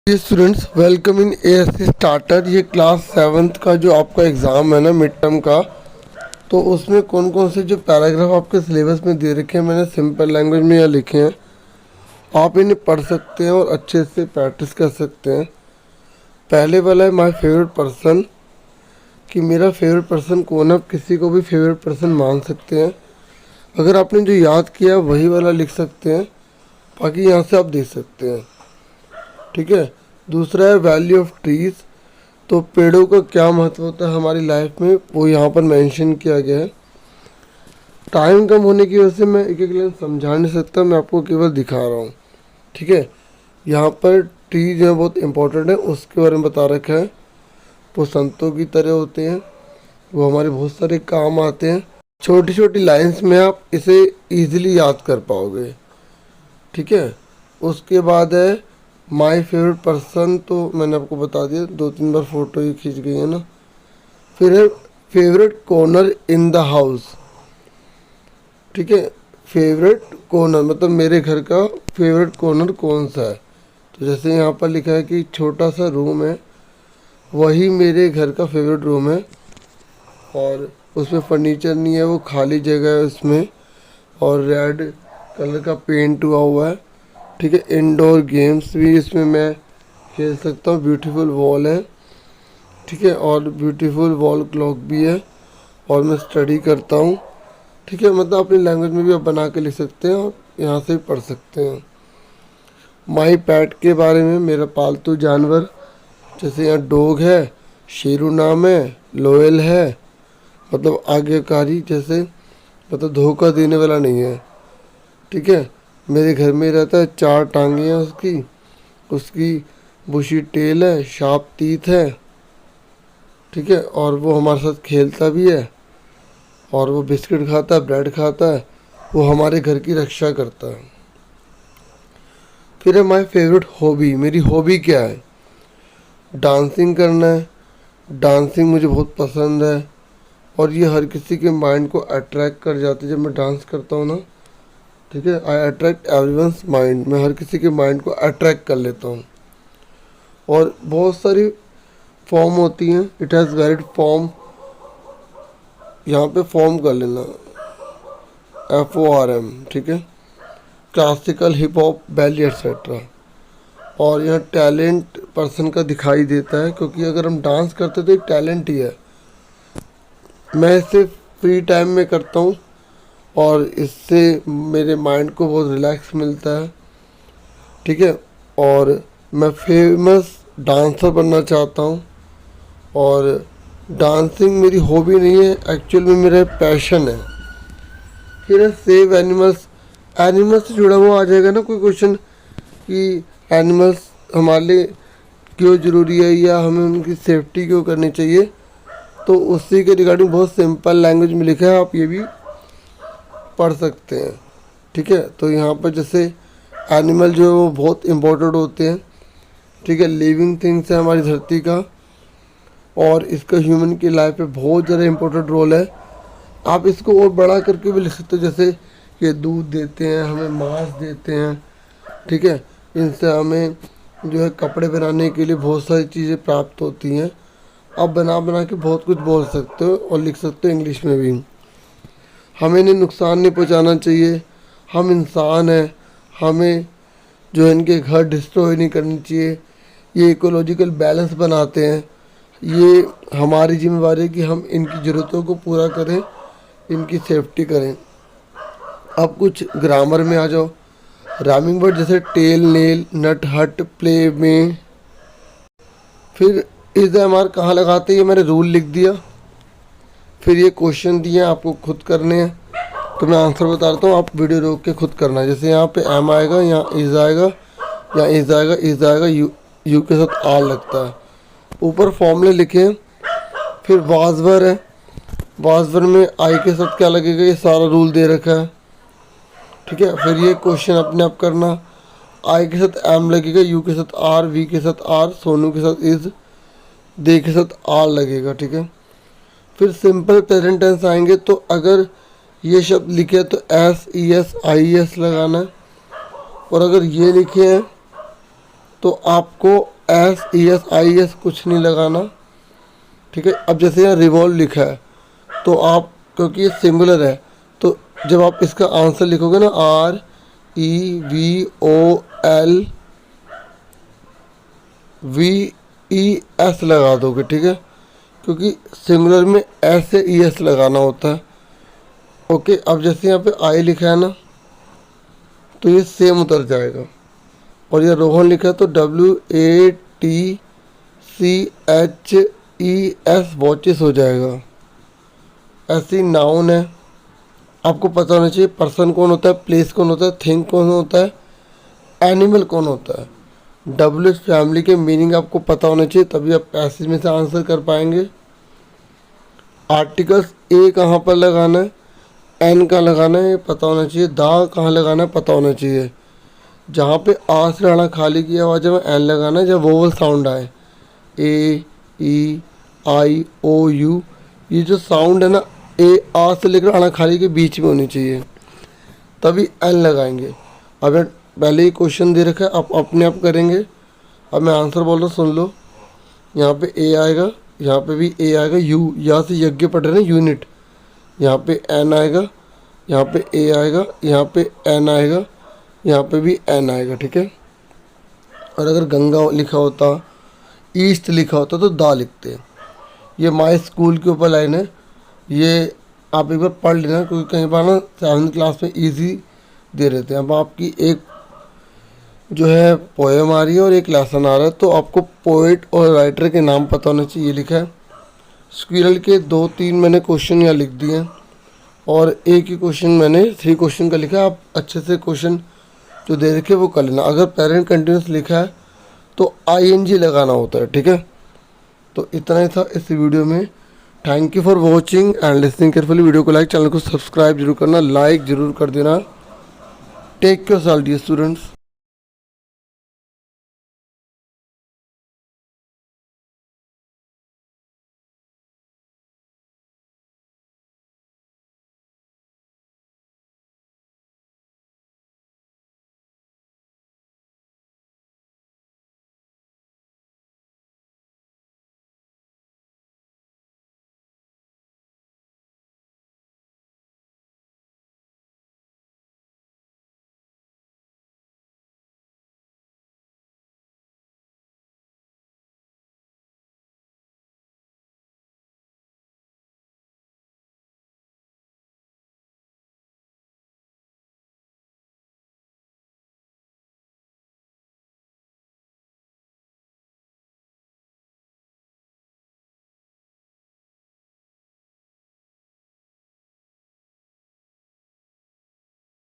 ये students welcome in ASC starter. ये class 7th का जो आपका एग्ज़ाम है ना मिड टर्म का, तो उसमें कौन कौन से जो पैराग्राफ आपके सिलेबस में दे रखे हैं मैंने सिंपल लैंग्वेज में यहाँ लिखे हैं। आप इन्हें पढ़ सकते हैं और अच्छे से प्रैक्टिस कर सकते हैं। पहले वाला है माय फेवरेट पर्सन, कि मेरा फेवरेट पर्सन कौन है। आप किसी को भी फेवरेट पर्सन मान सकते हैं। अगर आपने जो याद किया वही वाला लिख सकते हैं, बाकी यहाँ से आप देख सकते हैं। ठीक है। दूसरा है वैल्यू ऑफ ट्रीज, तो पेड़ों का क्या महत्व होता है हमारी लाइफ में, वो यहाँ पर मेंशन किया गया है। टाइम कम होने की वजह से मैं एक एक लाइन समझा नहीं सकता, मैं आपको केवल दिखा रहा हूँ। ठीक है। यहाँ पर ट्री जो है बहुत इंपॉर्टेंट है, उसके बारे में बता रखा है। वो संतों की तरह होते हैं, वो हमारे बहुत सारे काम आते हैं। छोटी छोटी लाइन्स में आप इसे ईजिली याद कर पाओगे। ठीक है। उसके बाद है माय फेवरेट पर्सन, तो मैंने आपको बता दिया, 2-3 बार फोटो ही खींच गई है ना। फिर है favourite corner in the house. ठीक है। फेवरेट कॉर्नर मतलब मेरे घर का फेवरेट कॉर्नर कौन सा है, तो जैसे यहाँ पर लिखा है कि छोटा सा रूम है, वही मेरे घर का फेवरेट रूम है। और उसमें फर्नीचर नहीं है, वो खाली जगह है उसमें, और रेड कलर का पेंट हुआ है। ठीक है। इंडोर गेम्स भी इसमें मैं खेल सकता हूँ, ब्यूटीफुल वॉल है। ठीक है। और ब्यूटीफुल वॉल क्लॉक भी है, और मैं स्टडी करता हूँ। ठीक है। मतलब अपनी लैंग्वेज में भी आप बना के लिख सकते हैं और यहाँ से पढ़ सकते हैं। माई पैट के बारे में, मेरा पालतू जानवर, जैसे यहाँ डॉग है, शेरू नाम है, लोयल है, मतलब आज्ञाकारी, जैसे मतलब धोखा देने वाला नहीं है। ठीक है। मेरे घर में रहता है, 4 टांगे हैं उसकी, उसकी बुशी टेल है, शार्प टीथ है। ठीक है। और वो हमारे साथ खेलता भी है, और वो बिस्किट खाता है, ब्रेड खाता है, वो हमारे घर की रक्षा करता है। फिर है माय फेवरेट हॉबी, मेरी हॉबी क्या है, डांसिंग करना है। डांसिंग मुझे बहुत पसंद है, और ये हर किसी के माइंड को अट्रैक्ट कर जाती है जब मैं डांस करता हूँ ना। ठीक है। आई अट्रैक्ट एवरीवन्स माइंड, मैं हर किसी के माइंड को अट्रैक्ट कर लेता हूँ। और बहुत सारी फॉर्म होती हैं, इट हैज़ वेरिड फॉर्म, यहाँ पे फॉर्म कर लेना, FORM। ठीक है। क्लासिकल, हिप हॉप, बैली एक्सेट्रा। और यहाँ टैलेंट पर्सन का दिखाई देता है, क्योंकि अगर हम डांस करते तो एक टैलेंट ही है। मैं इसे फ्री टाइम में करता हूँ, और इससे मेरे माइंड को बहुत रिलैक्स मिलता है। ठीक है। और मैं फेमस डांसर बनना चाहता हूँ, और डांसिंग मेरी हॉबी नहीं है, एक्चुअल में मेरा पैशन है। फिर है सेव एनिमल्स, एनिमल्स से जुड़ा हुआ आ जाएगा ना कोई क्वेश्चन, कि एनिमल्स हमारे लिए क्यों ज़रूरी है, या हमें उनकी सेफ्टी क्यों करनी चाहिए, तो उसी के रिगार्डिंग बहुत सिंपल लैंग्वेज में लिखा है, आप ये भी पढ़ सकते हैं। ठीक है। तो यहाँ पर जैसे एनिमल जो है वो बहुत इम्पोर्टेंट होते हैं। ठीक है। लिविंग थिंग्स है हमारी धरती का, और इसका ह्यूमन की लाइफ पे बहुत ज़्यादा इम्पोर्टेंट रोल है। आप इसको और बड़ा करके भी लिख सकते हो, जैसे ये दूध देते हैं, हमें मांस देते हैं। ठीक है। इनसे हमें जो है कपड़े बनाने के लिए बहुत सारी चीज़ें प्राप्त होती हैं। आप बना बना के बहुत कुछ बोल सकते हो और लिख सकते हो इंग्लिश में भी। हमें इन्हें नुकसान नहीं पहुंचाना चाहिए, हम इंसान हैं, हमें जो है इनके घर डिस्ट्रॉय नहीं करनी चाहिए। ये इकोलॉजिकल बैलेंस बनाते हैं, ये हमारी जिम्मेदारी है कि हम इनकी ज़रूरतों को पूरा करें, इनकी सेफ्टी करें। अब कुछ ग्रामर में आ जाओ। राइमिंग वर्ड जैसे टेल, नेल, नट, हट, प्ले में। फिर इस एम आर कहाँ लगाते हैं, ये मैंने रूल लिख दिया। फिर ये क्वेश्चन दिए आपको खुद करने हैं, तो मैं आंसर बता देता हूँ, आप वीडियो रोक के खुद करना है। जैसे यहाँ पे एम आएगा, यहाँ इज आएगा, यहाँ इज आएगा, इज आएगा, यू के साथ आर लगता है। ऊपर फॉर्मूले लिखे। फिर वाजवर है, वाजवर में आई के साथ क्या लगेगा, ये सारा रूल दे रखा है। ठीक है। फिर ये क्वेश्चन अपने आप करना, आई के साथ एम लगेगा, यू के साथ आर, वी के साथ आर, सोनू के साथ इज, दे के साथ आर लगेगा। ठीक है। फिर सिंपल प्रेजेंट टेंस आएंगे, तो अगर ये शब्द लिखे तो SES IES लगाना है, और अगर ये लिखे हैं तो आपको SESIES कुछ नहीं लगाना, ठीक है। अब जैसे यहाँ रिवॉल्व लिखा है तो आप, क्योंकि ये सिंगुलर है, तो जब आप इसका आंसर लिखोगे ना REVOLVES लगा दोगे, ठीक है, क्योंकि सिंगुलर में S से ES लगाना होता है। ओके, अब जैसे यहाँ पे I लिखा है ना तो ये सेम उतर जाएगा, और ये रोहन लिखा है तो WATCHES वॉचेस हो जाएगा। ऐसी नाउन है, आपको पता होना चाहिए पर्सन कौन होता है, प्लेस कौन होता है, थिंग कौन होता है, एनिमल कौन होता है। WH फैमिली के मीनिंग आपको पता होना चाहिए, तभी आप पैसेज में से आंसर कर पाएंगे। आर्टिकल्स ए कहाँ पर लगाना है, एन कहाँ लगाना है ये पता होना चाहिए, दा कहाँ लगाना है पता होना चाहिए। जहाँ पे आ से अड़ा खाली की आवाज़ है एन लगाना है, जब वोवल साउंड आए AEIOU, ये जो साउंड है ना आ से लेकर अड़ा खाली के बीच में होनी चाहिए, तभी एन लगाएंगे। अब मैं पहले ही क्वेश्चन दे रखा है, आप अपने आप करेंगे। अब मैं आंसर बोल रहा हूँ, सुन लो। यहाँ पे ए आएगा, यहाँ पे भी ए आएगा, यू यहाँ से यज्ञ पढ़ रहे हैं यूनिट, यहाँ पे एन आएगा, यहाँ पे ए आएगा, यहाँ पे एन आएगा, यहाँ पे भी एन आएगा, ठीक है। और अगर गंगा लिखा होता, ईस्ट लिखा होता तो दा लिखते हैं। ये माय स्कूल के ऊपर लाइन है, ये आप एक बार पढ़ लेना, क्योंकि कई बार ना 7th क्लास में इजी दे रहे थे। अब आपकी एक जो है पोएम आ रही है और एक लेसन आ रहा है, तो आपको पोएट और राइटर के नाम पता होना चाहिए। ये लिखा है स्क्विरल के 2-3 मैंने क्वेश्चन यहाँ लिख दिए हैं, और एक ही क्वेश्चन मैंने 3 क्वेश्चन का लिखा है। आप अच्छे से क्वेश्चन जो दे रखे वो कर लेना। अगर पेरेंट कंटिन्यूस लिखा है तो ING लगाना होता है, ठीक है। तो इतना ही था इस वीडियो में। Thank you for watching and listening carefully. Video को लाइक, चैनल को सब्सक्राइब जरूर करना, लाइक जरूर कर देना। Take care all dear students.